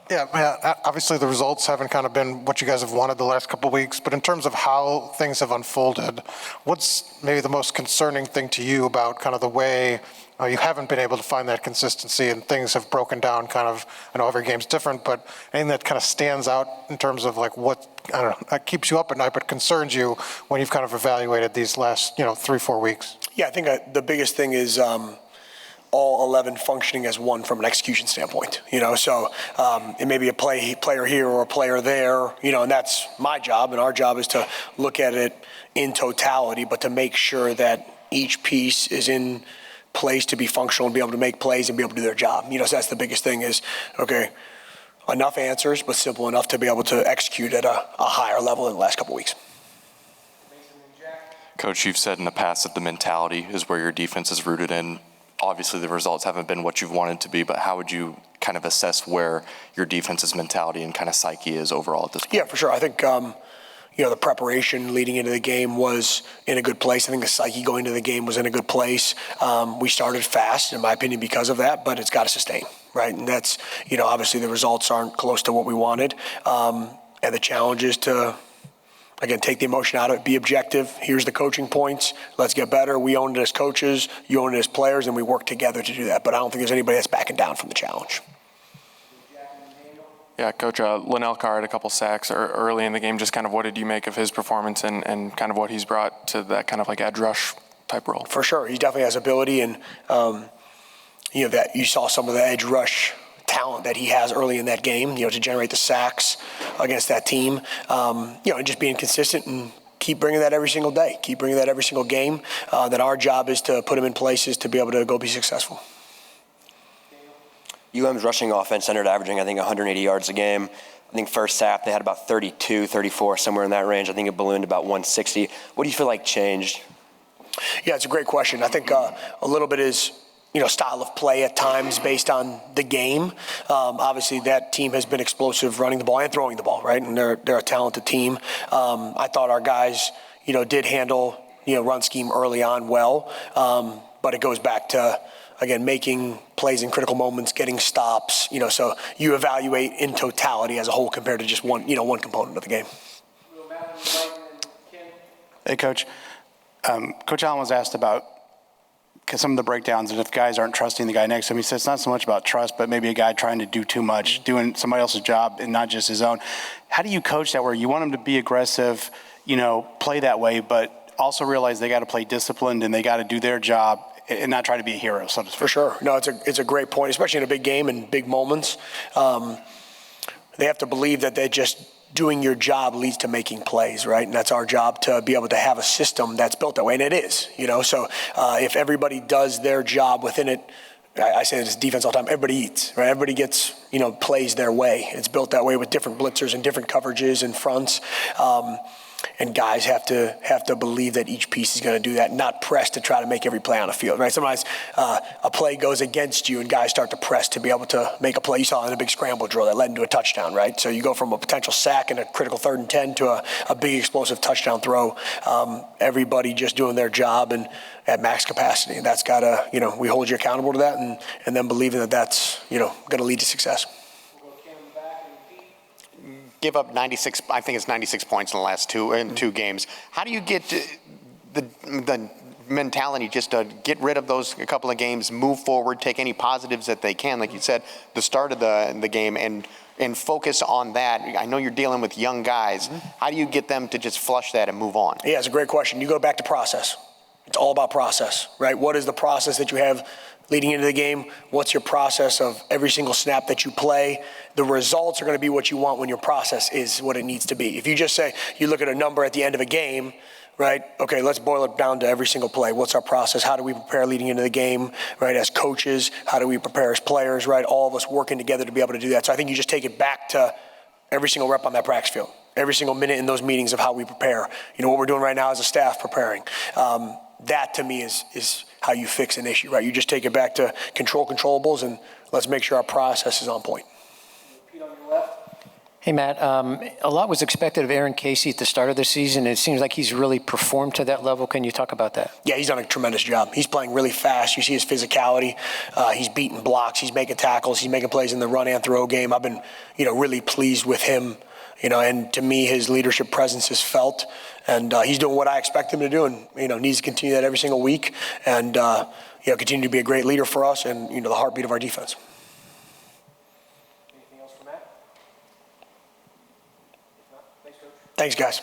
Yeah, man, obviously the results haven't kind of been what you guys have wanted the last couple of weeks, but in terms of how things have unfolded, what's maybe the most concerning thing to you about kind of the way you haven't been able to find that consistency and things have broken down kind of, I know every game's different, but anything that kind of stands out in terms of like what, I don't know, that keeps you up at night but concerns you when you've kind of evaluated these last, 3-4 weeks? Yeah, I think the biggest thing is all 11 functioning as one from an execution standpoint, so it may be a player here or a player there, and that's my job, and our job is to look at it in totality, but to make sure that each piece is in place to be functional and be able to make plays and be able to do their job. So that's the biggest thing is, okay, enough answers, but simple enough to be able to execute at a higher level in the last couple of weeks. Coach, you've said in the past that the mentality is where your defense is rooted in. Obviously, the results haven't been what you've wanted to be, but how would you kind of assess where your defense's mentality and kind of psyche is overall at this point? Yeah, for sure. I think, the preparation leading into the game was in a good place. I think the psyche going into the game was in a good place. We started fast, in my opinion, because of that, but it's got to sustain, right? And that's, obviously the results aren't close to what we wanted. And the challenge is to, again, take the emotion out of it, be objective. Here's the coaching points. Let's get better. We own it as coaches, you own it as players, and we work together to do that. But I don't think there's anybody that's backing down from the challenge. Yeah, Coach, Linnell Carr had a couple sacks early in the game. Just kind of what did you make of his performance and kind of what he's brought to that kind of like edge rush type role? For sure. He definitely has ability, and, that you saw some of the edge rush talent that he has early in that game, to generate the sacks against that team, and just being consistent and keep bringing that every single day, keep bringing that every single game. That our job is to put him in places to be able to go be successful. UM's rushing offense ended averaging, I think, 180 yards a game. I think first half they had about 32, 34, somewhere in that range. I think it ballooned about 160. What do you feel like changed? Yeah, it's a great question. I think a little bit is, style of play at times based on the game. Obviously, that team has been explosive running the ball and throwing the ball, right? And they're a talented team. I thought our guys, did handle, run scheme early on well. But it goes back to, again, making plays in critical moments, getting stops, so you evaluate in totality as a whole compared to just one component of the game. Hey, Coach. Coach Allen was asked about some of the breakdowns and if guys aren't trusting the guy next to him. He said it's not so much about trust, but maybe a guy trying to do too much, doing somebody else's job and not just his own. How do you coach that where you want him to be aggressive, play that way, but also realize they got to play disciplined and they got to do their job and not try to be a hero, so to speak? For sure. No, it's a great point, especially in a big game and big moments. They have to believe that they're just doing your job leads to making plays, right? And that's our job to be able to have a system that's built that way, and it is, So if everybody does their job within it, I say this defense all the time, everybody eats, right? Everybody gets, plays their way. It's built that way with different blitzers and different coverages and fronts. And guys have to believe that each piece is going to do that, not press to try to make every play on the field, right? Sometimes a play goes against you and guys start to press to be able to make a play. You saw in a big scramble drill that led into a touchdown, right? So you go from a potential sack and a critical 3rd and 10 to a big explosive touchdown throw. Everybody just doing their job and at max capacity. And that's got to, we hold you accountable to that and then believing that that's, going to lead to success. Give up 96, I think it's 96 points in the last two games. How do you get the mentality just to get rid of those a couple of games, move forward, take any positives that they can, like you said, the start of the game, and focus on that? I know you're dealing with young guys. How do you get them to just flush that and move on? Yeah, it's a great question. You go back to process. It's all about process, right? What is the process that you have leading into the game? What's your process of every single snap that you play? The results are going to be what you want when your process is what it needs to be. If you just say, you look at a number at the end of a game, right? Okay, let's boil it down to every single play. What's our process? How do we prepare leading into the game, right? As coaches, how do we prepare as players, right? All of us working together to be able to do that. So I think you just take it back to every single rep on that practice field, every single minute in those meetings of how we prepare. What we're doing right now as a staff preparing. That to me is how you fix an issue, right? You just take it back to controllables and let's make sure our process is on point. Hey, Matt, a lot was expected of Aaron Casey at the start of the season. It seems like he's really performed to that level. Can you talk about that? Yeah, he's done a tremendous job. He's playing really fast. You see his physicality. He's beating blocks. He's making tackles. He's making plays in the run and throw game. I've been, really pleased with him. And to me, his leadership presence is felt, and he's doing what I expect him to do, and needs to continue that every single week, and continue to be a great leader for us, and the heartbeat of our defense. Anything else for Matt? Thanks, guys.